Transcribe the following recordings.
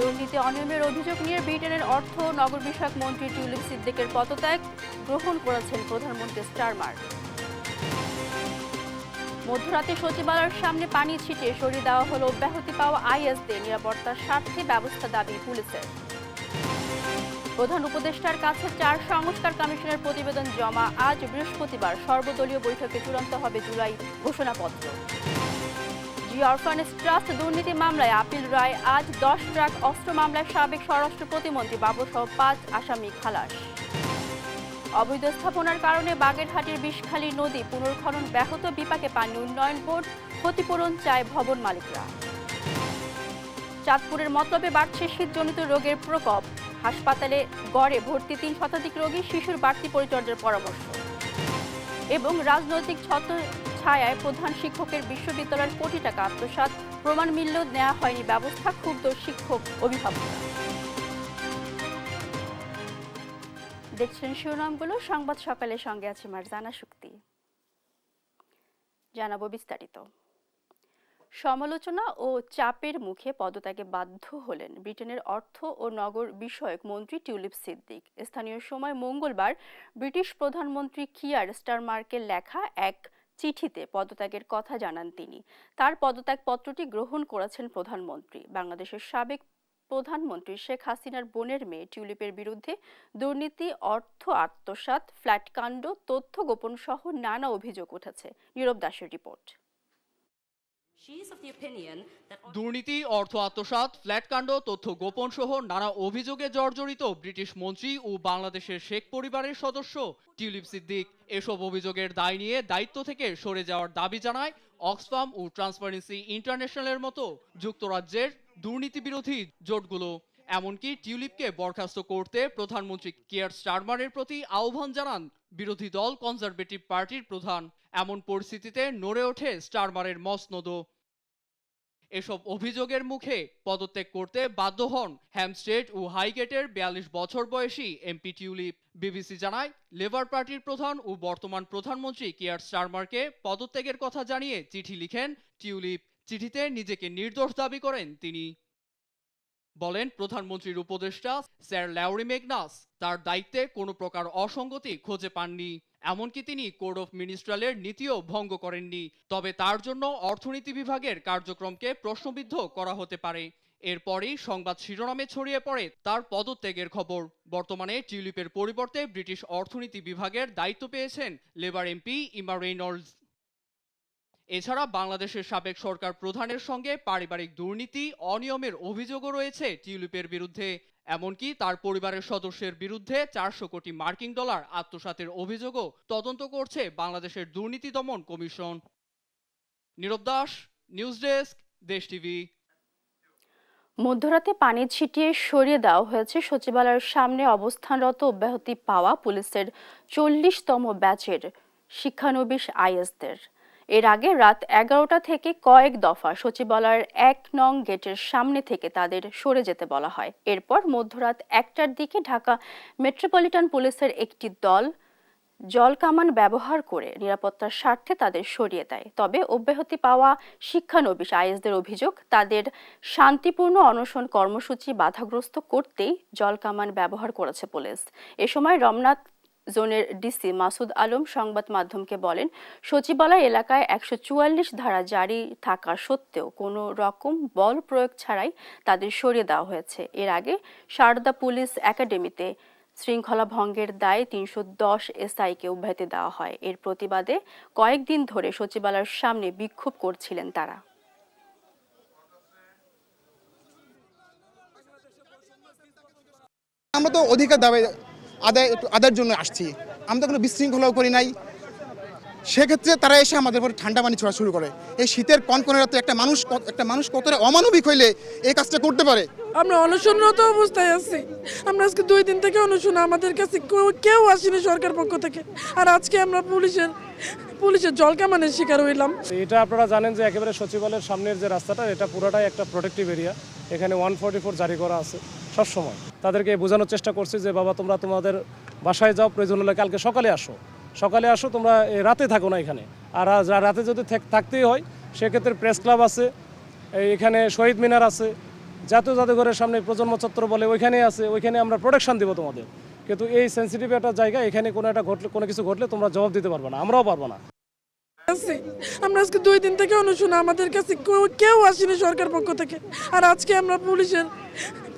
দুর্নীতি অনিয়মের অভিযোগ নিয়ে ব্রিটেনের অর্থ ও নগর বিষয়ক মন্ত্রী টিউলিপ সিদ্দিকের পদত্যাগ গ্রহণ করেছেন প্রধানমন্ত্রী স্টারমার। মধ্যরাতে সচিবালয়ের সামনে পানি ছিটিয়ে সরিয়ে দেওয়া হলো অব্যাহতি পাওয়া আইএসদের নিরাপত্তার স্বার্থে ব্যবস্থা দাবি পুলিশের। প্রধান উপদেষ্টার কাছে 4 সংস্কার কমিশনের প্রতিবেদন জমা। আজ বৃহস্পতিবার সর্বদলীয় বৈঠকে চূড়ান্ত হবে জুলাই ঘোষণাপত্র। জি অরফানেজ ট্রাস্ট দুর্নীতি মামলায় আপিল রায় আজ। 10 ট্রাক অস্ত্র মামলায় সাবেক স্বরাষ্ট্র প্রতিমন্ত্রী বাবুসহ 5 আসামি খালাস। অবৈধ স্থাপনার কারণে বাগেরহাটের বিষখালী নদী পুনর্খনন ব্যাহত, বিপাকে পানি উন্নয়ন বোর্ড, ক্ষতিপূরণ চায় ভবন মালিকরা। চাঁদপুরের মতলবে বাড়ছে শীতজনিত রোগের প্রকোপ। হাসপাতালে গড়ে ভর্তি 3 শতাধিক রোগী, শিশুর বাড়তি পরিচর্যার পরামর্শ। এবং রাজনৈতিক ছত্রছায়ায় প্রধান শিক্ষকের বিশ্ববিদ্যালয়ের কোটি টাকা আত্মসাৎ, প্রমাণ মিললেও নেওয়া হয়নি ব্যবস্থা, ক্ষুব্ধ শিক্ষক অভিভাবকরা। দেখছেন শিরোনামগুলো। সংবাদ সকালের সঙ্গে আছে মারজানা শুক্তি। জানাবো বিস্তারিত। সমালোচনা ও চাপের মুখে পদত্যাগে বাধ্য হলেন ব্রিটেনের অর্থ ও নগর বিষয়ক মন্ত্রী টিউলিপ সিদ্দিক। স্থানীয় সময় মঙ্গলবার ব্রিটিশ প্রধানমন্ত্রী কিয়ার স্টারমারকে লেখা এক চিঠিতে পদত্যাগের কথা জানান তিনি। তার পদত্যাগ পত্রটি গ্রহণ করেছেন প্রধানমন্ত্রী। বাংলাদেশের সাবেক প্রধানমন্ত্রী শেখ হাসিনার বোনের মেয়ে টিউলিপের বিরুদ্ধে দুর্নীতি, অর্থ আত্মসাৎ, ফ্ল্যাটকাণ্ড, তথ্য গোপন সহ নানা অভিযোগ উঠেছে। নীরব দাসের রিপোর্ট। দুর্নীতি, অর্থ আত্মসাৎ, ফ্ল্যাটকাণ্ড, তথ্য গোপন সহ নানা অভিযোগে জর্জরিত ব্রিটিশ মন্ত্রী ও বাংলাদেশের শেখ পরিবারের সদস্য টিউলিপ সিদ্দিক এসব অভিযোগের দায় নিয়ে দায়িত্ব থেকে সরে যাওয়ার দাবি জানায় অক্সফাম ও ট্রান্সপারেন্সি ইন্টারন্যাশনালের মতো যুক্তরাজ্যের দুর্নীতি বিরোধী জোটগুলো। এমনকি টিউলিপকে বরখাস্ত করতে প্রধানমন্ত্রী কিয়ার স্টারমারের প্রতি আহ্বান জানান বিরোধী দল কনজারভেটিভ পার্টির প্রধান। এমন পরিস্থিতিতে নড়ে ওঠে স্টারমারের মসনদও। এসব অভিযোগের মুখে পদত্যাগ করতে বাধ্য হন হ্যামস্টেড ও হাইগেটের 42 বছর বয়সী এমপি টিউলিপ। বিবিসি জানায়, লেবার পার্টির প্রধান ও বর্তমান প্রধানমন্ত্রী কিয়ার স্টারমারকে পদত্যাগের কথা জানিয়ে চিঠি লিখেন টিউলিপ। চিঠিতে নিজেকে নির্দোষ দাবি করেন তিনি। বলেন, প্রধানমন্ত্রীর উপদেষ্টা স্যার ল্যাওরি ম্যাগনাস তার দায়িত্বে কোনো প্রকার অসঙ্গতি খুঁজে পাননি। এমনকি তিনি কোড অফ মিনিস্ট্রালের নীতিও ভঙ্গ করেননি। তবে তার জন্য অর্থনীতি বিভাগের কার্যক্রমকে প্রশ্নবিদ্ধ করা হতে পারে। এরপরই সংবাদ শিরোনামে ছড়িয়ে পড়ে তার পদত্যাগের খবর। বর্তমানে টিউলিপের পরিবর্তে ব্রিটিশ অর্থনীতি বিভাগের দায়িত্ব পেয়েছেন লেবার এমপি ইমা রেইনল্ডস। এছাড়া বাংলাদেশের সাবেক সরকার প্রধানের সঙ্গে পারিবারিক দুর্নীতি, অনিয়মের অভিযোগও রয়েছে টিউলিপের বিরুদ্ধে। এমনকি তার পরিবারের সদস্যের বিরুদ্ধে 400 কোটি মার্কিন ডলার আত্মসাতের অভিযোগও তদন্ত করছে বাংলাদেশের দুর্নীতি দমন কমিশন। নীরব দাস, নিউজ ডেস্ক, দেশ টিভি। মধ্যরাতে পানি ছিটিয়ে সরিয়ে দেওয়া হয়েছে সচিবালয়ের সামনে অবস্থানরত অব্যাহতি পাওয়া পুলিশের 40তম ব্যাচের শিক্ষানবিশ আইএসদের। এর আগে রাত 11টা থেকে কয়েক দফা সচিবালয়ের 1 নং গেটের সামনে থেকে তাদের সরে যেতে বলা হয়। এরপর মধ্যরাত 1টার দিকে ঢাকা মেট্রোপলিটন পুলিশের একটি দল জলকামান ব্যবহার করে নিরাপত্তার স্বার্থে তাদের সরিয়ে দেয়। তবে অব্যাহতি পাওয়া শিক্ষানবিশ আইএসদের অভিযোগ, তাদের শান্তিপূর্ণ অনশন কর্মসূচি বাধাগ্রস্ত করতেই জলকামান ব্যবহার করেছে পুলিশ। এ সময় রমনাথ জোনের ডিসি মাসুদ আলম সংবাদ মাধ্যমকে বলেন, সচিবালয় এলাকায় 144 ধারা জারি থাকা সত্ত্বেও কোনো রকম বল প্রয়োগ ছাড়াই তাদের সরিয়ে দেওয়া হয়েছে। এর আগে সারদা পুলিশ একাডেমিতে শৃঙ্খলা ভঙ্গের দায়ে 310 এসআইকে অব্যাহতি দেওয়া হয়। এর প্রতিবাদে কয়েকদিন ধরে সচিবালয়ের সামনে বিক্ষোভ করছিলেন তারা। আমরা তো অধিকার দাবি আদায়ের জন্য আসছি, আমরা তো কোনো বিশৃঙ্খলাও করি নাই। সেক্ষেত্রে তারা এসে আমাদের উপর ঠান্ডা পানি ছোড়া শুরু করে। এই শীতের কনকনে রাতে একটা মানুষ কতটা অমানবিক হইলে এই কাজটা করতে পারে। আমরা অনশনরত অবস্থায় আছি। আমরা আজকে 2 দিন থেকে অনশন, আমাদের কাছে কেউ আসেনি সরকার পক্ষ থেকে। আর আজকে আমরা পুলিশের জলকামানের শিকার হইলাম। এটা আপনারা জানেন যে একেবারে সচিবালয়ের সামনের যে রাস্তাটা, এটা পুরোটাই একটা প্রোটেক্টিভ এরিয়া। এখানে 144 জারি করা আছে সবসময়। তাদেরকে বোঝানোর চেষ্টা করছি যে বাবা, তোমরা তোমাদের বাসায় যাও, প্রয়োজন হলে কালকে সকালে আসো, তোমরা রাতে থাকো না এখানে। আর রাতে যদি থাকতেই হয় সেক্ষেত্রে প্রেস ক্লাব আছে, এখানে শহীদ মিনার আছে, জাতীয় জাদুঘরের সামনে প্রজন্ম চত্বর বলে ওইখানে আছে, ওইখানে আমরা প্রোটেকশন দিব তোমাদের। কিন্তু এই সেন্সিটিভ একটা জায়গা, এখানে কোনো কিছু ঘটলে তোমরা জবাব দিতে পারবে না, আমরাও পারবো না। আমরা আজকে 2 দিন থেকে অনুশোনা, আমাদের কাছে কেউ আসেনি সরকার পক্ষ থেকে। আর আজকে আমরা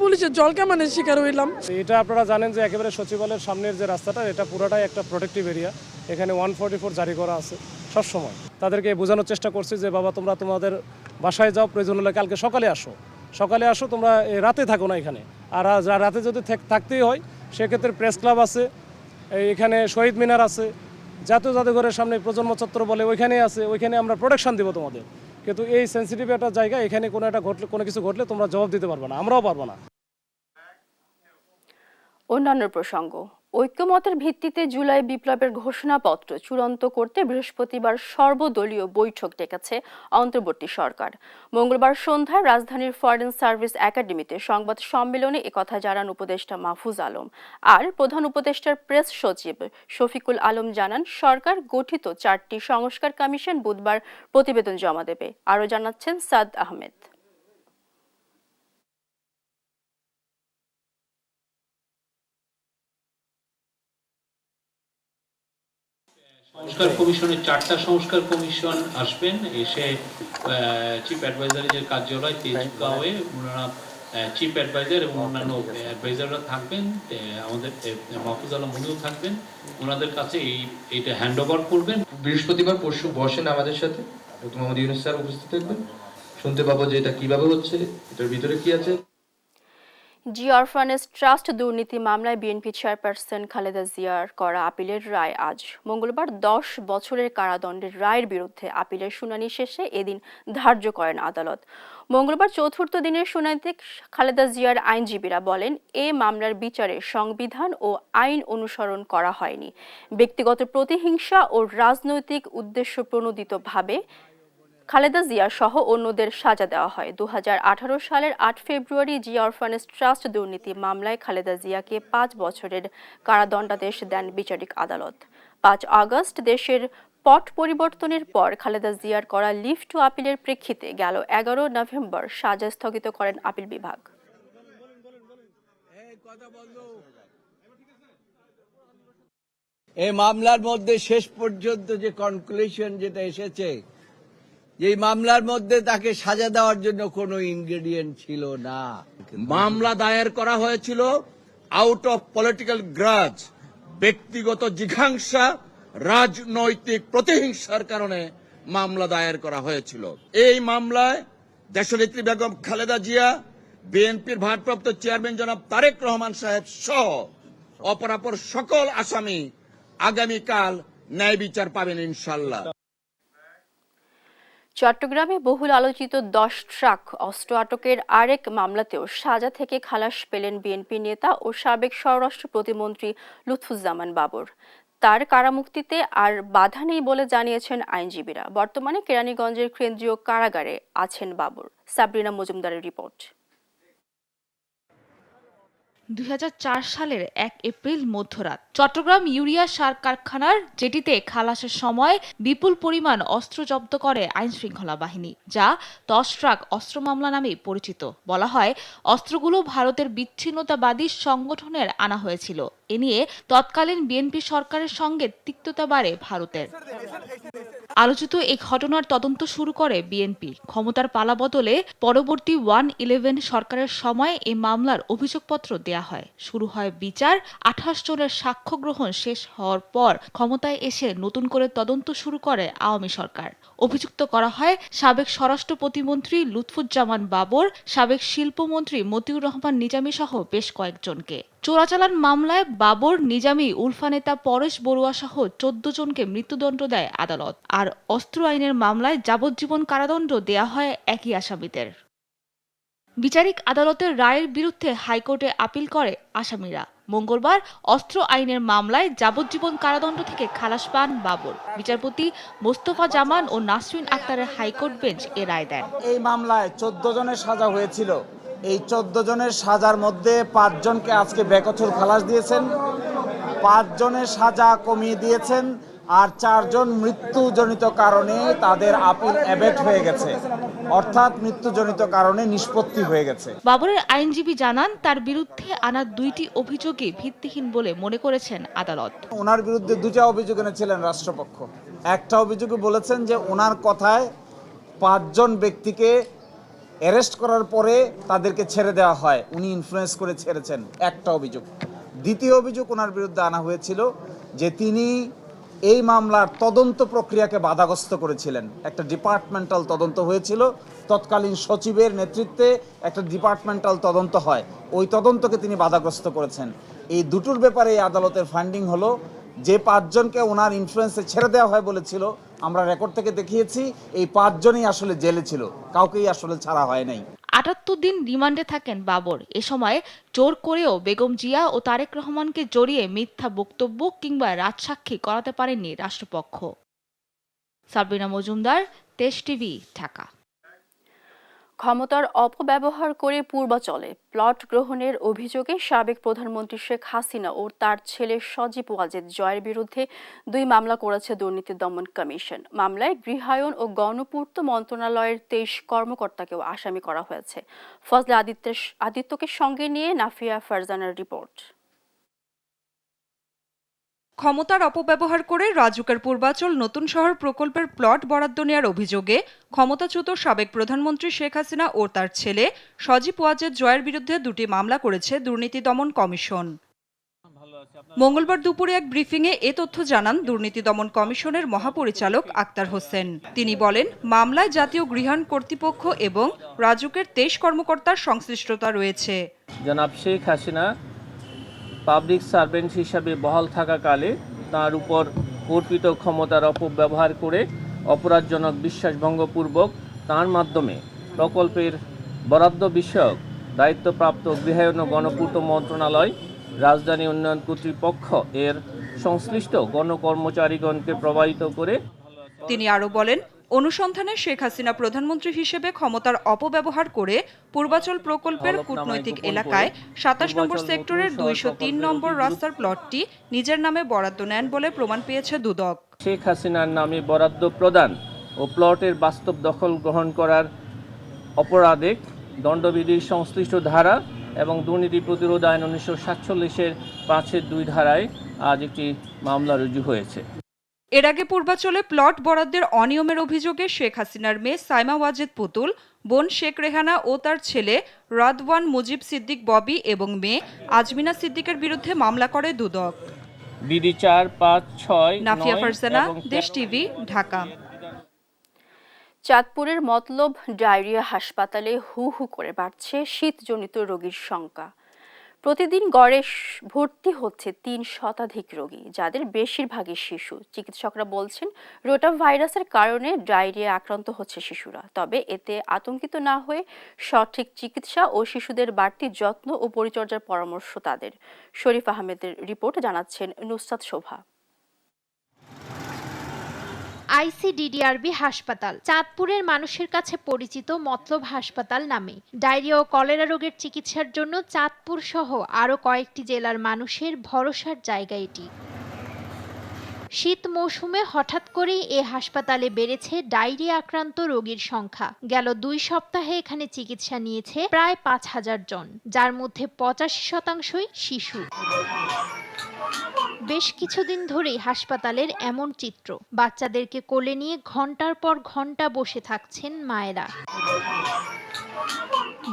পুলিশের জলকামানের শিকার হইলাম। এটা আপনারা জানেন যে একেবারে সচিবালয়ের সামনের যে রাস্তাটা, এটা পুরাটাই একটা প্রোটেক্টিভ এরিয়া। এখানে 144 জারি করা আছে সবসময়। তাদেরকে বোঝানোর চেষ্টা করছি যে বাবা তোমরা তোমাদের বাসায় যাও, প্রয়োজন হলে কালকে সকালে আসো, তোমরা রাতে থাকো না এখানে। আর রাতে যদি থাকতেই হয় সেক্ষেত্রে প্রেস ক্লাব আছে, এখানে শহীদ মিনার আছে, জাতীয় জাদুঘরের সামনে প্রজন্ম চত্বর বলে ওইখানে আছে, ওইখানে আমরা প্রোটেকশন দিব তোমাদের। কিন্তু এই সেন্সিটিভ একটা জায়গা, এখানে কোনো কিছু ঘটলে তোমরা জবাব দিতে পারবে না, আমরাও পারবো না। অন্যান্য প্রসঙ্গ, ঐক্যমতের ভিত্তিতে জুলাই বিপ্লবের ঘোষণাপত্র চূড়ান্ত করতে বৃহস্পতিবার সর্বদলীয় বৈঠক ডেকেছে অন্তর্বর্তী সরকার। মঙ্গলবার সন্ধ্যায় রাজধানীর ফরেন সার্ভিস একাডেমিতে সংবাদ সম্মেলনে একথা জানান উপদেষ্টা মাহফুজ আলম। আর প্রধান উপদেষ্টার প্রেস সচিব শফিকুল আলম জানান, সরকার গঠিত 4টি সংস্কার কমিশন বুধবার প্রতিবেদন জমা দেবে। আরও জানাচ্ছেন সাদ আহমেদ। সংস্কার কমিশনের 4টা সংস্কার কমিশন আসবেন, এসে চিফ অ্যাডভাইজারের যে কার্যালয় তেজগাঁওয়ে ওনারা চিফ অ্যাডভাইজার এবং অন্যান্য অ্যাডভাইজাররা থাকবেন, আমাদের মাহফুজ আলম উনিও থাকবেন, ওনাদের কাছে এইটা হ্যান্ড ওভার করবেন। বৃহস্পতিবার পরশু বসেন আমাদের সাথে, ডক্টর মোহাম্মদ ইউনূস স্যার উপস্থিত থাকবেন, শুনতে পাবো যে এটা কিভাবে হচ্ছে, এটার ভিতরে কি আছে। জি অরফানেজ ট্রাস্ট দুর্নীতি মামলায় বিএনপি চেয়ারপারসন খালেদা জিয়ার করা আপিলের রায় আজ। মঙ্গলবার 10 বছরের কারাদণ্ডের রায়ের বিরুদ্ধে আপিলের শুনানি শেষে এদিন ধার্য করেন আদালত। মঙ্গলবার চতুর্থ দিনের শুনানিতে খালেদা জিয়ার আইনজীবীরা বলেন, এ মামলার বিচারে সংবিধান ও আইন অনুসরণ করা হয়নি। ব্যক্তিগত প্রতিহিংসা ও রাজনৈতিক উদ্দেশ্য প্রণোদিতভাবে খালেদা জিয়া সহ অন্যদের সাজা দেওয়া হয়। 2018 সালের 8 ফেব্রুয়ারি জি অরফানেজ ট্রাস্ট দুর্নীতি মামলায় খালেদা জিয়াকে 5 বছরের কারাদণ্ডাদেশ দেন বিচারিক আদালত। 5 আগস্ট দেশের পট পরিবর্তনের পর খালেদা জিয়ার করা লিভ টু আপিলের প্রেক্ষিতে গেল 11 নভেম্বর সাজা স্থগিত করেন আপিল বিভাগ। এই মামলার মধ্যে শেষ পর্যন্ত যে কনক্লুশন যেটা এসেছে, এই মামলার মধ্যে তাকে সাজা দেওয়ার জন্য কোনো ইনগ্রেডিয়েন্ট ছিল না। মামলা দায়ের করা হয়েছিল আউট অফ পলিটিক্যাল গ্রাজ, ব্যক্তিগত জিঘাংসা, রাজনৈতিক প্রতিহিংসার কারণে মামলা দায়ের করা হয়েছিল। এই মামলায় দেশনেত্রী বেগম খালেদা জিয়া, বিএনপির ভারপ্রাপ্ত চেয়ারম্যান জনাব তারেক রহমান সাহেব সহ অপরাপর সকল আসামি আগামীকাল ন্যায় বিচার পাবেন ইনশাল্লাহ। চট্টগ্রামে বহুল আলোচিত 10 ট্রাক অস্ত্র আটকের আরেক মামলাতেও সাজা থেকে খালাস পেলেন বিএনপি নেতা ও সাবেক স্বরাষ্ট্র প্রতিমন্ত্রী লুৎফুজ্জামান বাবর। তার কারামুক্তিতে আর বাধা নেই বলে জানিয়েছেন আইনজীবীরা। বর্তমানে কেরানীগঞ্জের কেন্দ্রীয় কারাগারে আছেন বাবর। সাবরিনা মজুমদারের রিপোর্ট। 2004 সালের 1 এপ্রিল মধ্যরাত চট্টগ্রাম ইউরিয়া সার কারখানার জেটিতে খালাসের সময় বিপুল পরিমাণ অস্ত্র জব্দ করে আইনশৃঙ্খলা বাহিনী, যা 10 ট্রাক অস্ত্র মামলা নামে পরিচিত। বলা হয়, অস্ত্রগুলো ভারতের বিচ্ছিন্নতাবাদী সংগঠনের আনা হয়েছিল। এ নিয়ে তৎকালীন বিএনপি সরকারের সঙ্গে তিক্ততা বাড়ে ভারতের। আলোচিত এই ঘটনার তদন্ত শুরু করে বিএনপি। ক্ষমতার পালাবদলে পরবর্তী 1-11 সরকারের সময় এই মামলার অভিযোগপত্র দেয়া হয়। শুরু হয় বিচার। 28 জনের সাক্ষ্য গ্রহণ শেষ হওয়ার পর ক্ষমতায় এসে নতুন করে তদন্ত শুরু করে আওয়ামী সরকার। অভিযুক্ত করা হয় সাবেক স্বরাষ্ট্র প্রতিমন্ত্রী লুৎফুজ্জামান বাবর, সাবেক শিল্পমন্ত্রী মতিউর রহমান নিজামী সহ বেশ কয়েকজনকে। চোরাচালান মামলায় বাবর, নিজামী, উলফা নেতা পরেশ বড়ুয়া সহ 14 জনকে মৃত্যুদণ্ড দেয় আদালত। আর অস্ত্র আইনের মামলায় যাবজ্জীবন কারাদণ্ড দেয়া হয় একই আসামিদের। বিচারিক আদালতের রায়ের বিরুদ্ধে হাইকোর্টে আপিল করে আসামিরা। মঙ্গলবার অস্ত্র আইনের মামলায় যাবজ্জীবন কারাদণ্ড থেকে খালাস পান বাবর। বিচারপতি মোস্তফা জামান ও নাসরিন আক্তারের হাইকোর্ট বেঞ্চ এ রায় দেন। এই মামলায় 14 জনের সাজা হয়েছিল। এই 14 জনের সাজার মধ্যে 5 জনকে আজকে বেকসুর খালাস দিয়েছেন, 5 জনের সাজা কমিয়ে দিয়েছেন, আর 4 জন মৃত্যুজনিত কারণে তাদের আপিল অ্যাবেট হয়ে গেছে, অর্থাৎ মৃত্যুজনিত কারণে নিষ্পত্তি হয়ে গেছে। বাবরের আইনজীবী জানান তার বিরুদ্ধে আনা 2টি অভিযোগই ভিত্তিহীন বলে মনে করেছেন আদালত। ওনার বিরুদ্ধে 2টা অভিযোগ এনেছিলেন রাষ্ট্রপক্ষ। একটা অভিযোগে বলেছেন যে ওনার কথায় 5 জন ব্যক্তিকে অ্যারেস্ট করার পরে তাদেরকে ছেড়ে দেওয়া হয়, উনি ইনফ্লুয়েন্স করে ছেড়েছেন, একটা অভিযোগ। দ্বিতীয় অভিযোগ ওনার বিরুদ্ধে আনা হয়েছিল যে তিনি এই মামলার তদন্ত প্রক্রিয়াকে বাধাগ্রস্ত করেছিলেন। একটা ডিপার্টমেন্টাল তদন্ত হয়েছিল, তৎকালীন সচিবের নেতৃত্বে একটা ডিপার্টমেন্টাল তদন্ত হয়, ওই তদন্তকে তিনি বাধাগ্রস্ত করেছেন। এই দুটোর ব্যাপারে এই আদালতের ফাইন্ডিং হলো যে 5 জনকে ওনার ইনফ্লুয়েন্সে ছেড়ে দেওয়া হয় বলেছিল, আমরা রেকর্ড থেকে দেখিয়েছি এই 5 জনই আসলে জেলে ছিল, কাউকেই আসলে ছাড়া হয় নাই। 78 দিন রিমান্ডে থাকেন বাবর। এ সময় জোর করেও বেগম জিয়া ও তারেক রহমানকে জড়িয়ে মিথ্যা বক্তব্য কিংবা রাজসাক্ষী করাতে পারেননি রাষ্ট্রপক্ষ। সাবরিনা মজুমদার, দেশ টিভি, ঢাকা। ক্ষমতার অপব্যবহার করে পূর্বাচলে প্লট গ্রহণের অভিযোগে সাবেক প্রধানমন্ত্রী শেখ হাসিনা ও তার ছেলে সজীব ওয়াজেদ জয়ের বিরুদ্ধে 2 মামলা করেছে দুর্নীতি দমন কমিশন। মামলায় গৃহায়ন ও গণপূর্ত মন্ত্রণালয়ের 23 কর্মকর্তাকেও আসামি করা হয়েছে। ফজলে আদিত্যকে সঙ্গে নিয়ে নাফিয়া ফারজানার রিপোর্ট। ক্ষমতার অপব্যবহার করে রাজুকের পূর্বাচল নতুন শহর প্রকল্পের প্লট বরাদ্দ নেওয়ার অভিযোগে ক্ষমতাচ্যুত সাবেক প্রধানমন্ত্রী শেখ হাসিনা ও তার ছেলে সজীব ওয়াজেদ জয়ের বিরুদ্ধে 2টি মামলা করেছে দুর্নীতি দমন কমিশন। মঙ্গলবার দুপুরে এক ব্রিফিংয়ে এ তথ্য জানান দুর্নীতি দমন কমিশনের মহাপরিচালক আক্তার হোসেন। তিনি বলেন, মামলায় জাতীয় গৃহায়ণ কর্তৃপক্ষ এবং রাজুকের 23 কর্মকর্তার সংশ্লিষ্টতা রয়েছে। জনাব শেখ হাসিনা পাবলিক সার্ভেন্ট হিসাবে বহাল থাকাকালে তার উপর অর্পিত ক্ষমতার অপব্যবহার করে অপরাধজনক বিশ্বাসভঙ্গপূর্বক তার মাধ্যমে প্রকল্পের বরাদ্দ বিষয়ক দায়িত্বপ্রাপ্ত গৃহায়ণ ও গণপূর্ত মন্ত্রণালয়, রাজধানী উন্নয়ন কর্তৃপক্ষ এর সংশ্লিষ্ট গণকর্মচারীগণকে প্রভাবিত করে। তিনি আরও বলেন, অনুসন্ধানে শেখ হাসিনা প্রধানমন্ত্রী হিসেবে ক্ষমতার অপব্যবহার করে পূর্বাচল প্রকল্পের কূটনৈতিক এলাকায় 27 নম্বর সেক্টরের 203 নম্বর রাস্তার প্লটটি নিজের নামে বরাদ্দ নেন বলে প্রমাণ পেয়েছে দুদক। শেখ হাসিনার নামে বরাদ্দ প্রদান ও প্লটের বাস্তব দখল গ্রহণ করার অপরাধে দণ্ডবিধির সংশ্লিষ্ট ধারা এবং দুর্নীতি প্রতিরোধ আইন 1947-এর 5-2 ধারায় আজ একটি মামলা রুজু হয়েছে। এর আগে পূর্বাচলে প্লট বরাদ্দের অনিয়মের অভিযোগে শেখ হাসিনার মেয়ে সাইমা ওয়াজেদ পুতুল, বোন শেখ রেহানা ও তার ছেলে রাদওয়ান মুজিব সিদ্দিক ববি এবং মেয়ে আজমিনা সিদ্দিকের বিরুদ্ধে মামলা করে দুদক। বিডি 4, 5, 6, নাফিয়া ফারজানা, দেশ টিভি, ঢাকা। চাঁদপুরের মতলব ডায়রিয়া হাসপাতালে হু হু করে বাড়ছে শীতজনিত রোগীর সংখ্যা। প্রতিদিন গড়ে ভর্তি হচ্ছে 3 শতাধিক রোগী, যাদের বেশিরভাগই শিশু। চিকিৎসকরা বলছেন, রোটা ভাইরাসের কারণে ডায়রিয়া আক্রান্ত হচ্ছে শিশুরা। তবে এতে আতঙ্কিত না হয়ে সঠিক চিকিৎসা ও শিশুদের বাড়তি যত্ন ও পরিচর্যার পরামর্শ তাদের। শরীফ আহমেদের রিপোর্ট, জানাচ্ছেন নুসরাত শোভা। আইসিডিডিআরবি হাসপাতাল চাঁদপুরের মানুষের কাছে পরিচিত মতলব হাসপাতাল নামে। ডায়রিয়া ও কলেরা রোগের চিকিৎসার জন্য চাঁদপুর সহ আরও কয়েকটি জেলার মানুষের ভরসার জায়গা এটি। শীত মৌসুমে হঠাৎ করেই এ হাসপাতালে বেড়েছে ডায়রিয়া আক্রান্ত রোগীর সংখ্যা। গেল 2 সপ্তাহে এখানে চিকিৎসা নিয়েছে প্রায় 5000 জন, যার মধ্যে 85% শিশু। বেশ কিছুদিন ধরেই হাসপাতালের এমন চিত্র। বাচ্চাদেরকে কোলে নিয়ে ঘন্টার পর ঘন্টা বসে থাকছেন মায়েরা।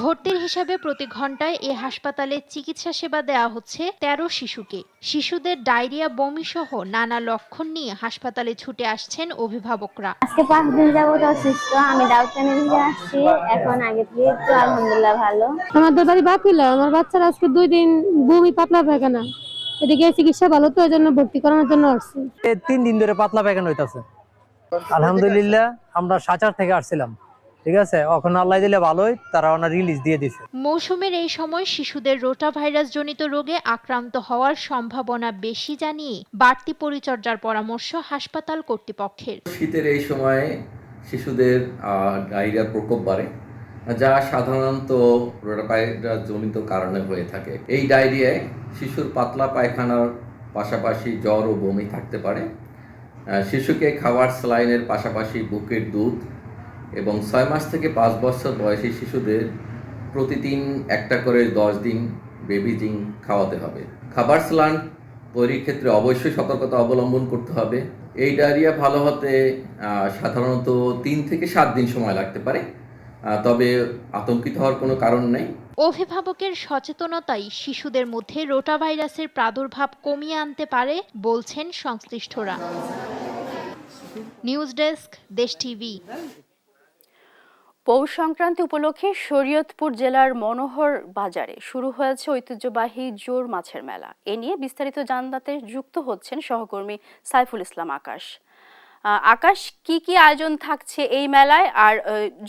ভর্তির হিসাবে প্রতি ঘন্টায় এ হাসপাতালে চিকিৎসা সেবা দেওয়া হচ্ছে 13 শিশুকে। শিশুদের ডায়রিয়া, বমি সহ নানা লক্ষণ নিয়ে হাসপাতালে ছুটে আসছেন অভিভাবকরা। আজকে 5 দিন যাবত অসুস্থ, আমি ডাক্তারের কাছে আসছি, এখন আগে থেকে একটু আলহামদুলিল্লাহ ভালো। আমাদের বাড়ি বাকিলা, আমার বাচ্চারা আজকে 2 দিন বমি পাতলা পায়খানা, এদিকে চিকিৎসা ভালো তো এই জন্য ভর্তি করানোর জন্য আসছি। 3 দিন ধরে পাতলা পায়খানা হইতাছে। আলহামদুলিল্লাহ, আমরা সাচার থেকে আসছিলাম, ঠিক আছে, এখন আল্লাহ দিলে ভালোই, তারা ওনার রিলিজ দিয়ে দিয়েছে। মৌসুমের এই সময় শিশুদের রোটা ভাইরাস জনিত রোগে আক্রান্ত হওয়ার সম্ভাবনা বেশি জানিয়ে বাড়তি পরিচর্যার পরামর্শ হাসপাতাল কর্তৃপক্ষের। শীতের এই সময়ে শিশুদের ডায়রিয়ার প্রকোপ বাড়ে, যা সাধারণত রোটা ভাইরাস জনিত কারণে হয়ে থাকে। এই ডায়রিয়ায় শিশুর পাতলা পায়খানার পাশাপাশি জ্বর ও বমি থাকতে পারে। শিশুকে খাবার স্যালাইনের পাশাপাশি বুকের দুধ এবং 6 মাস থেকে 5 বছর বয়সী শিশুদের প্রতিদিন একটা করে 10 দিন বেবি জিঙ্ক খাওয়াতে হবে। খাবার স্যালাইন তৈরির ক্ষেত্রে অবশ্যই সতর্কতা অবলম্বন করতে হবে। এই ডায়রিয়া ভালো হতে সাধারণত 3 থেকে 7 দিন সময় লাগতে পারে, তবে আতঙ্কিত হওয়ার কোনো কারণ নেই। অভিভাবকের সচেতনতাই শিশুদের মধ্যে রোটা ভাইরাসের প্রাদুর্ভাব কমিয়ে আনতে পারে বলছেন সংশ্লিষ্টরা। নিউজ ডেস্ক, দেশ টিভি। পৌষ সংক্রান্তি উপলক্ষে শরীয়তপুর জেলার মনোহর বাজারে শুরু হয়েছে ঐতিহ্যবাহী জোর মাছের মেলা। এ নিয়ে বিস্তারিত জানতে যুক্ত হচ্ছেন সহকর্মী সাইফুল ইসলাম আকাশ। আকাশ, কি কি আয়োজন থাকছে এই মেলায় আর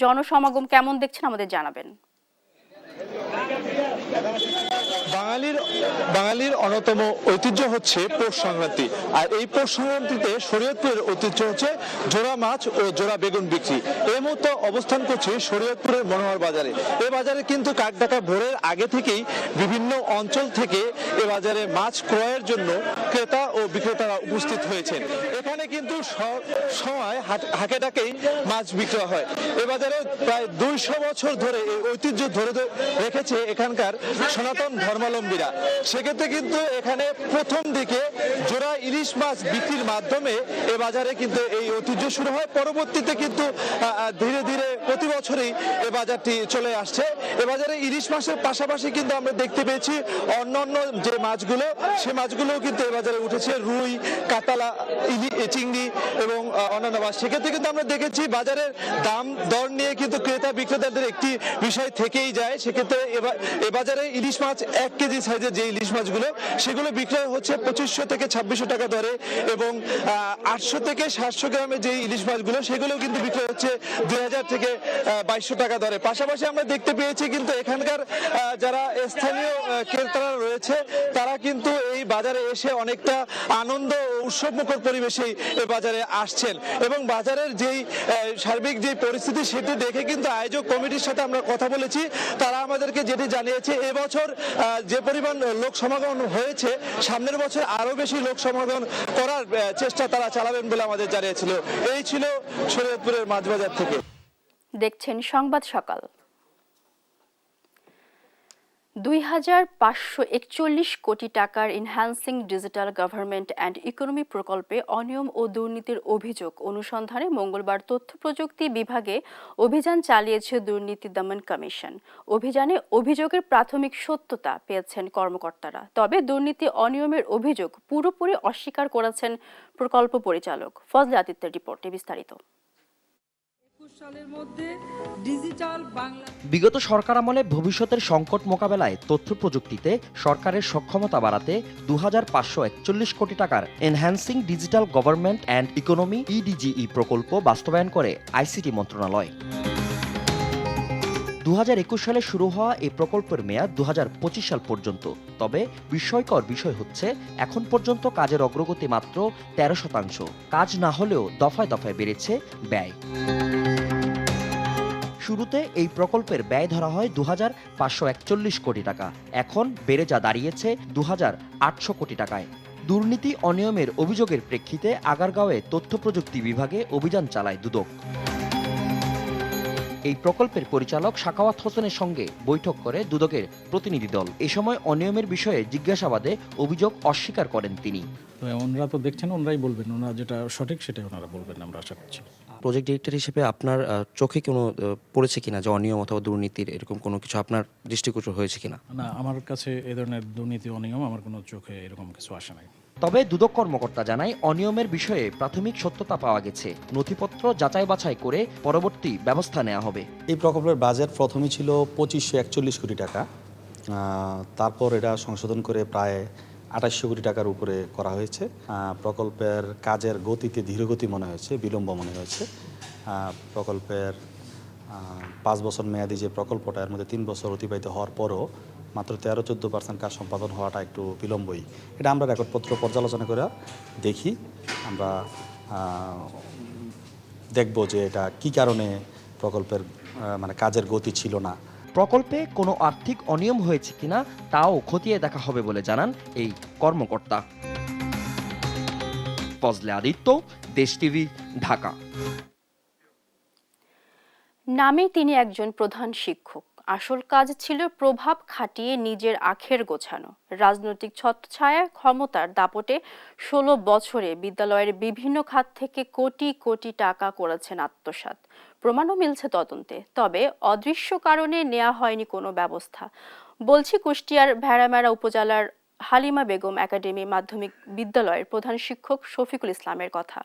জনসমাগম কেমন দেখছেন আমাদের জানাবেন। বাঙালির অন্যতম ঐতিহ্য হচ্ছে পৌষ সংক্রান্তি, আর এই পৌষ সংক্রান্তিতে শরীয়তপুরের ঐতিহ্য হচ্ছে জোড়া মাছ ও জোড়া বেগুন বিক্রি। এই মুহূর্তে অবস্থান করছি শরীয়তপুরের মনোহর বাজারে। এই বাজারে কিন্তু কাকডাকা ভোরের আগে থেকেই বিভিন্ন অঞ্চল থেকে এ বাজারে মাছ ক্রয়ের জন্য ক্রেতা ও বিক্রেতারা উপস্থিত হয়েছেন। এখানে কিন্তু সময় হাঁকে ডাকেই মাছ বিক্রয় হয়। এ বাজারে প্রায় 200 বছর ধরে এই ঐতিহ্য ধরে রেখেছে এখানকার সনাতন ধর্মাবলম্বীরা। সেক্ষেত্রে কিন্তু এখানে প্রথম দিকে জোড়া ইলিশ মাছ বিক্রির মাধ্যমে এ বাজারে কিন্তু এই ঐতিহ্য শুরু হয়। পরবর্তীতে কিন্তু ধীরে ধীরে প্রতি বছরই এ বাজারটি চলে আসছে। এ বাজারে ইলিশ মাছের পাশাপাশি কিন্তু আমরা দেখতে পেয়েছি অন্যান্য যে মাছগুলো, সে মাছগুলোও কিন্তু এ বাজারে উঠেছে, রুই, কাতলা, চিংড়ি এবং অন্যান্য মাছ। সেক্ষেত্রে কিন্তু আমরা দেখেছি বাজারের দাম দর নিয়ে কিন্তু ক্রেতা বিক্রেতাদের একটি বিষয় থেকেই যায়। সেক্ষেত্রে এ বাজারে ইলিশ মাছ 1 কেজি সাইজের যে ইলিশ মাছগুলো, সেগুলো বিক্রয় হচ্ছে 2500 থেকে 2600 টাকা দরে, এবং 800 থেকে 700 গ্রামের যে ইলিশ মাছগুলো, সেগুলো কিন্তু বিক্রয় হচ্ছে 2000 থেকে 2200 টাকা দরে। পাশাপাশি আমরা দেখতে পেয়েছি কিন্তু এখানকার যারা স্থানীয় ক্রেতারা রয়েছে, তারা কিন্তু এই বাজারে এসে অনেকটা আনন্দ ও উৎসবমুখর পরিবেশেই এই বাজারে আসছেন, এবং বাজারের যেই সার্বিক যে পরিস্থিতি, সেটি দেখে কিন্তু আয়োজক কমিটির সাথে আমরা কথা বলেছি। তারা আমাদেরকে যেটি জানিয়েছে, এবছর যে পরিমাণ লোক সমাগম হয়েছে, সামনের বছর আরো বেশি লোক সমাগম করার চেষ্টা তারা চালাবেন বলে আমাদের জানিয়েছিল। এই ছিল শরীয়তপুরের মাছবাজার থেকে। দেখছেন সংবাদ সকাল। 2541 কোটি টাকার enhancing digital government and economy প্রকল্পে অনিয়ম ও দুর্নীতির অভিযোগ অনুসন্ধানে মঙ্গলবার তথ্য প্রযুক্তি বিভাগে অভিযান চালিয়েছে দুর্নীতি দমন কমিশন। অভিযানে অভিযোগের প্রাথমিক সত্যতা পেয়েছেন কর্মকর্তারা, তবে দুর্নীতি অনিয়মের অভিযোগ পুরোপুরি অস্বীকার করেছেন প্রকল্প পরিচালক। ফজলে আদিত্যের রিপোর্টে বিস্তারিত। বিগত সরকার আমলে ভবিষ্যতের সংকট মোকাবেলায় তথ্য প্রযুক্তিতে সরকারের সক্ষমতা বাড়াতে 2541 কোটি টাকার enhancing digital government and economy ইডিজিই প্রকল্প বাস্তবায়ন করে আইসিটি মন্ত্রণালয়। 2021 সালে শুরু হওয়া এই প্রকল্পের মেয়াদ 2025 সাল পর্যন্ত। তবে বিস্ময়কর বিষয় হচ্ছে, এখন পর্যন্ত কাজের অগ্রগতি মাত্র 13%। কাজ না হলেও দফায় দফায় বেড়েছে ব্যয়। শুরুতে এই প্রকল্পের ব্যয় ধরা হয় 2541 কোটি টাকা, এখন বেড়ে যা দাঁড়িয়েছে 2800 কোটি টাকায়। দুর্নীতি অনিয়মের অভিযোগের প্রেক্ষিতে আগারগাঁওয়ে তথ্য প্রযুক্তি বিভাগে অভিযান চালায় দুদক। এই প্রকল্পের পরিচালক সাখাওয়াত হোসেনের সঙ্গে বৈঠক করে দুদকের প্রতিনিধি দল। এ সময় অনিয়মের বিষয়ে জিজ্ঞাসাবাদে অভিযোগ অস্বীকার করেন তিনি। ওনারা তো দেখছেন, ওনারাই বলবেন, ওনারা যেটা সঠিক সেটাই ওনারা বলবেন, আমরা আশা করছি। প্রজেক্ট ডিরেক্টর হিসেবে আপনার চোখে কোনো পড়েছে কিনা যে অনিয়ম অথবা দুর্নীতির এরকম কোনো কিছু আপনার দৃষ্টিগোচর হয়েছে কিনা? না, আমার কাছে এ ধরনের দুর্নীতি অনিয়ম আমার কোনো চোখে এরকম কিছু আসে নাই। তবে দুদক কর্মকর্তা জানায়, অনিয়মের বিষয়ে প্রাথমিক সত্যতা পাওয়া গেছে, নথিপত্র যাচাই বাছাই করে পরবর্তী ব্যবস্থা নেওয়া হবে। এই প্রকল্পের বাজেট প্রথমে ছিল 2541 কোটি টাকা, তারপর এটা সংশোধন করে প্রায় 2800 কোটি টাকার উপরে করা হয়েছে। প্রকল্পের কাজের গতিতে ধীরগতি মনে হয়েছে, বিলম্ব মনে হয়েছে। প্রকল্পের 5 বছর মেয়াদি যে প্রকল্পটা, এর মধ্যে 3 বছর অতিবাহিত হওয়ার পরও মাত্র 13-14% কাজ সম্পাদন হওয়াটা একটু বিলম্বই। এটা আমরা রেকর্ডপত্র পর্যালোচনা করে দেখি, আমরা দেখব যে এটা কি কারণে প্রকল্পের কাজের গতি ছিল না। প্রকল্পে কোনো আর্থিক অনিয়ম হয়েছে কিনা তাও খতিয়ে দেখা হবে বলে জানান এই কর্মকর্তা। ফজলে আদিত্য, দেশ টিভি, ঢাকা। নামে তিনি একজন প্রধান শিক্ষক, আসল কাজ ছিল প্রভাব খাটিয়ে নিজের আখের গোছানো। রাজনৈতিক ছত্রছায়া ক্ষমতার দাপটে 16 বছরে বিদ্যালয়ের বিভিন্ন খাত থেকে কোটি কোটি টাকা করেছেন আত্মসাৎ। প্রমাণও মিলছে তদন্তে, তবে অদৃশ্য কারণে নেওয়া হয়নি কোনো ব্যবস্থা। বলছি কুষ্টিয়ার ভেড়ামারা উপজেলার হালিমা বেগম একাডেমি মাধ্যমিক বিদ্যালয়ের প্রধান শিক্ষক শফিকুল ইসলামের কথা।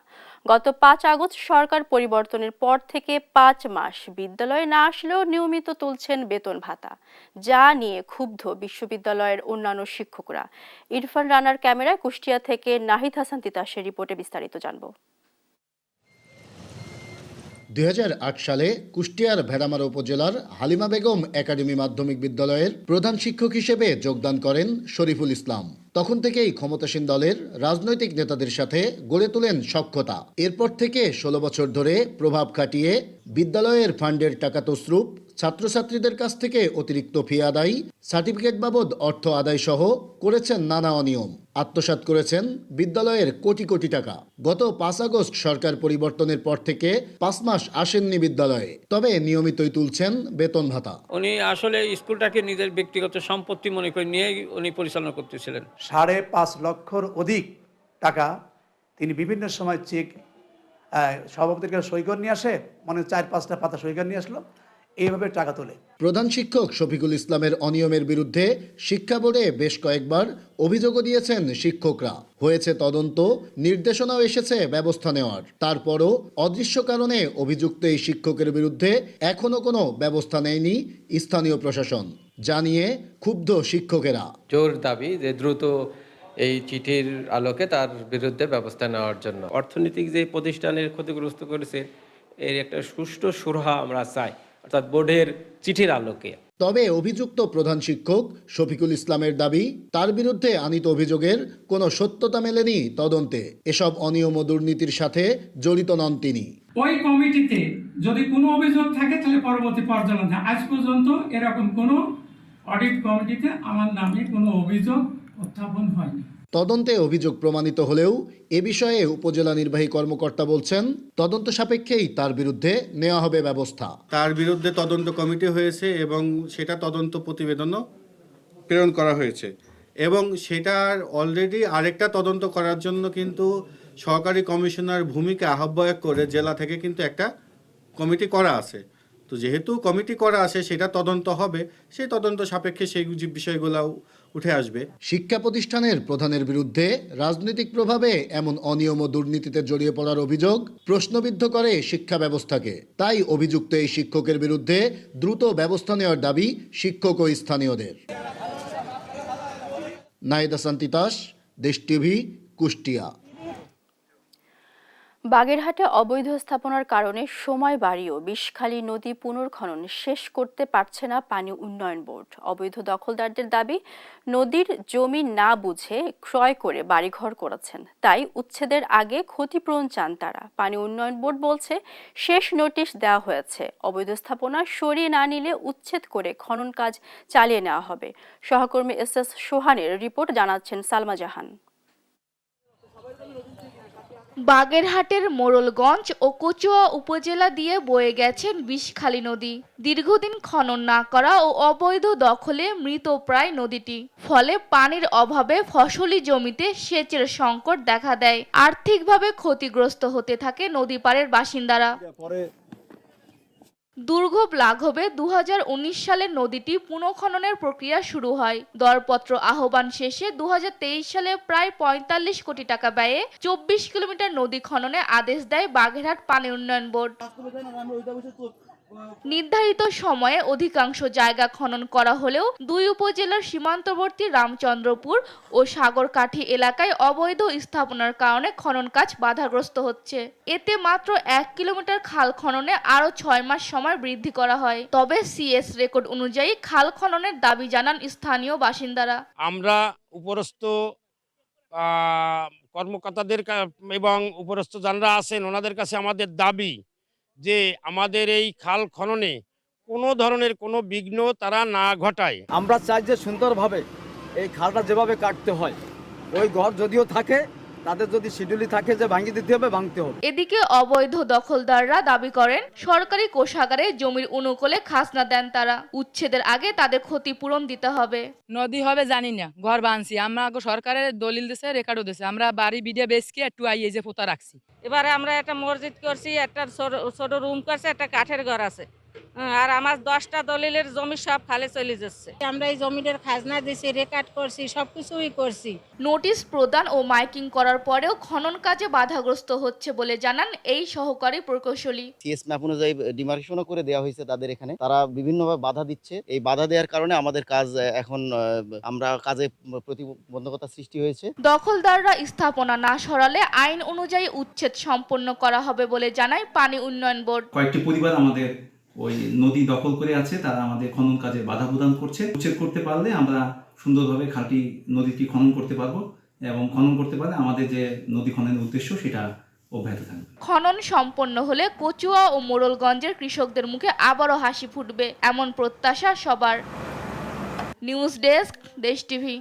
গত 5 আগস্ট সরকার পরিবর্তনের পর থেকে 5 মাস বিদ্যালয়ে না আসলেও নিয়মিত তুলছেন বেতন ভাতা, যা নিয়ে ক্ষুব্ধ বিশ্ববিদ্যালয়ের অন্যান্য শিক্ষকরা। ইরফান রানার ক্যামেরায় কুষ্টিয়া থেকে নাহিদ হাসান তিতাসের রিপোর্টে বিস্তারিত জানব। 2008 সালে কুষ্টিয়ার ভেড়ামারা উপজেলার হালিমা বেগম একাডেমি মাধ্যমিক বিদ্যালয়ের প্রধান শিক্ষক হিসেবে যোগদান করেন শরীফুল ইসলাম। তখন থেকেই ক্ষমতাসীন দলের রাজনৈতিক নেতাদের সাথে গড়ে তোলেন সখ্যতা। এরপর থেকে 16 বছর ধরে প্রভাব খাটিয়ে বিদ্যালয়ের ফান্ডের টাকা তছরূপ, ছাত্রছাত্রীদের কাছ থেকে অতিরিক্ত ফি আদায়, সার্টিফিকেট বাবদ অর্থ আদায় সহ করেছেন নানা অনিয়ম। আত্মসাৎ করেছেন বিদ্যালয়ের কোটি কোটি টাকা। গত 5 আগস্ট সরকার পরিবর্তনের পর থেকে 5 মাস আসেননি বিদ্যালয়ে, তবে নিয়মিতই তুলছেন বেতন ভাতা। উনি আসলে স্কুলটাকে নিজের ব্যক্তিগত সম্পত্তি মনে করে নিয়ে উনি পরিচালনা করতেছিলেন। 5.5 লক্ষর অধিক টাকা তিনি বিভিন্ন সময় চেক সভাপতির কাছে সই করে নিয়ে আসে, মানে 4-5টা পাতা সই করে নিয়ে আসলো, এইভাবে টাকা তোলে। প্রধান শিক্ষক শফিকুল ইসলামের অনিয়মের বিরুদ্ধে শিক্ষা বোর্ডে বেশ কয়েকবার অভিযোগও দিয়েছেন শিক্ষকরা। হয়েছে তদন্ত, নির্দেশনাও এসেছে ব্যবস্থা নেওয়ার। তারপরও অদৃশ্য কারণে অভিযুক্ত এই শিক্ষকের বিরুদ্ধে এখনো কোনো ব্যবস্থা নেয়নি স্থানীয় প্রশাসন, জানিয়ে ক্ষুব্ধ শিক্ষকেরা। জোর দাবি যে দ্রুত এই চিঠির আলোকে তার বিরুদ্ধে ব্যবস্থা নেওয়ার জন্য। অর্থনৈতিক যে প্রতিষ্ঠানের ক্ষতিগ্রস্ত করেছে এর একটা সুষ্ঠু সুরাহা আমরা চাই, অর্থাৎ বোর্ডের চিঠির আলোকে। তবে অভিযুক্ত প্রধান শিক্ষক শফিকুল ইসলামের দাবি, তার বিরুদ্ধে আনিত অভিযোগের কোনো সত্যতা মেলেনি তদন্তে। এসব অনিয়ম ও দুর্নীতির সাথে জড়িত নন তিনি। ওই কমিটিতে যদি কোনো অভিযোগ থাকে তাহলে পরবর্তী পর্যালোচনা। আজ পর্যন্ত এরকম কোনো অডিট কমিটিতে আমার নামে কোনো অভিযোগ উত্থাপন হয়নি। তদন্তে অভিযোগ প্রমাণিত হলেও এ বিষয়ে উপজেলা নির্বাহী কর্মকর্তা বলছেন, তদন্ত সাপেক্ষেই তার বিরুদ্ধে নেওয়া হবে ব্যবস্থা। তার বিরুদ্ধে তদন্ত কমিটি হয়েছে এবং সেটা তদন্ত প্রতিবেদনও প্রেরণ করা হয়েছে এবং সেটার অলরেডি আরেকটা তদন্ত করার জন্য কিন্তু সহকারী কমিশনার ভূমিকা আহ্বায়ক করে জেলা থেকে কিন্তু একটা কমিটি করা আছে। তো যেহেতু কমিটি করা আছে সেটা তদন্ত হবে, সেই তদন্ত সাপেক্ষে সেই বিষয়গুলো উঠে আসবে। শিক্ষা প্রতিষ্ঠানের প্রধানের বিরুদ্ধে রাজনৈতিক প্রভাবে এমন অনিয়ম ও দুর্নীতিতে জড়িয়ে পড়ার অভিযোগ প্রশ্নবিদ্ধ করে শিক্ষা ব্যবস্থাকে। তাই অভিযুক্ত এই শিক্ষকের বিরুদ্ধে দ্রুত ব্যবস্থা নেওয়ার দাবি শিক্ষক ও স্থানীয়দের। নাহিদ হাসান তিতাস, দেশ টিভি, কুষ্টিয়া। বাগেরহাটে অবৈধ স্থাপনার কারণে সময় বাড়িয়েও বিষখালী নদী পুনর্খনন শেষ করতে পারছে না পানি উন্নয়ন বোর্ড। অবৈধ দখলদারদের দাবি, নদীর জমি না বুঝে ক্রয় করে বাড়িঘর করেছেন, তাই উচ্ছেদের আগে ক্ষতিপূরণ চান তারা। পানি উন্নয়ন বোর্ড বলছে শেষ নোটিশ দেওয়া হয়েছে, অবৈধ স্থাপনা সরিয়ে না নিলে উচ্ছেদ করে খনন কাজ চালিয়ে নেওয়া হবে। সহকর্মী এস সোহানের রিপোর্ট, জানাচ্ছেন সালমা জাহান। বাগেরহাটের মোড়লগঞ্জ ও কচুয়া উপজেলা দিয়ে বয়ে গেছেন বিষখালী নদী। দীর্ঘদিন খনন না করা ও অবৈধ দখলে মৃতপ্রায় নদীটি, ফলে পানির অভাবে ফসলি জমিতে সেচের সংকট দেখা দেয়। আর্থিকভাবে ক্ষতিগ্রস্ত হতে থাকে নদী পাড়ের বাসিন্দারা। দুর্ভোগ লাঘবে 2019 সালে নদীটি পুনঃখননের প্রক্রিয়া শুরু হয়। দরপত্র আহ্বান শেষে 2023 সালে প্রায় 45 কোটি টাকা ব্যয়ে 24 কিলোমিটার নদী খননে আদেশ দেয় বাগেরহাট পানি উন্নয়ন বোর্ড। নির্ধারিত সময়ে অধিকাংশ জায়গা খনন করা হলেও দুই উপজেলার সীমান্তবর্তী রামচন্দ্রপুর ও সাগরকাঠি এলাকায় অবৈধ স্থাপনার কারণে খনন কাজ বাধাগ্রস্ত হচ্ছে। এতে মাত্র 1 কিলোমিটার খাল খননে আরো 6 মাস সময় বৃদ্ধি করা হয়। তবে সিএস রেকর্ড অনুযায়ী খাল খননের দাবি জানান স্থানীয় বাসিন্দারা। আমরা উপরস্থ কর্মকর্তাদের এবং উপরস্থ যারা আছেন ওনাদের কাছে আমাদের দাবি যে আমাদের এই খাল খননে কোনো ধরনের কোনো বিঘ্ন তারা না ঘটায়। আমরা চাই যে সুন্দরভাবে এই খালটা যেভাবে কাটতে হয়, ওই ঘর যদিও থাকে তাদের যদি শিডিউলই থাকে যে ভাঙিয়ে দিতে হবে, ভাঙতে হবে। এদিকে অবৈধ দখলদাররা দাবি করেন সরকারি কোষাগারে জমির অনুকূলে খাজনা দেন তারা। উচ্ছেদের আগে তাদের ক্ষতিপূরণ দিতে হবে। নদী হবে জানি না, ঘর বানছি আমরা, সরকারের দলিল দিছে, রেকর্ডও দিছে, আমরা বাড়ি বিডিয়া বেচকে একটু আইয়ে যে পোতা রাখছি। এবারে আমরা একটা মসজিদ করছি, একটা ছোট রুম করছে, একটা কাঠের ঘর আছে, আর আমার 10টা দলিলের জমি সব খালি চলে যাচ্ছে। আমরা এই জমিটার খাজনা দিছি, রেকর্ড করছি, সবকিছুই করছি। নোটিশ প্রদান ও মাইকিং করার পরেও খনন কাজে বাধাগ্রস্ত হচ্ছে বলে জানান এই সহকারী প্রকৌশলী। সিএস ম্যাপ অনুযায়ী ডিমার্কেশনও করে দেওয়া হয়েছে তাদের এখানে, তারা বিভিন্নভাবে বাধা দিচ্ছে। এই বাধা দেওয়ার কারণে আমাদের কাজ এখন আমরা কাজে প্রতিবন্ধকতা সৃষ্টি হয়েছে। দখলদাররা স্থাপনা না সরালে আইন অনুযায়ী উচ্ছেদ সম্পন্ন করা হবে বলে জানায় পানি উন্নয়ন বোর্ড। কয়েকটি পরিবার আমাদের ওই নদী দখল করে আছে, তারা আমাদের খনন কাজে বাধা প্রদান করছে। উচ্ছেদ করতে পারলে আমরা সুন্দরভাবে খালটি নদীটি খনন করতে পারবো, এবং খনন করতে পারলে আমাদের যে নদী খননের উদ্দেশ্য সেটা অব্যাহত থাকবে। খনন সম্পন্ন হলে কচুয়া ও মোড়লগঞ্জের কৃষকদের মুখে আবারও হাসি ফুটবে, এমন প্রত্যাশা সবার। নিউজ ডেস্ক, দেশ টিভি।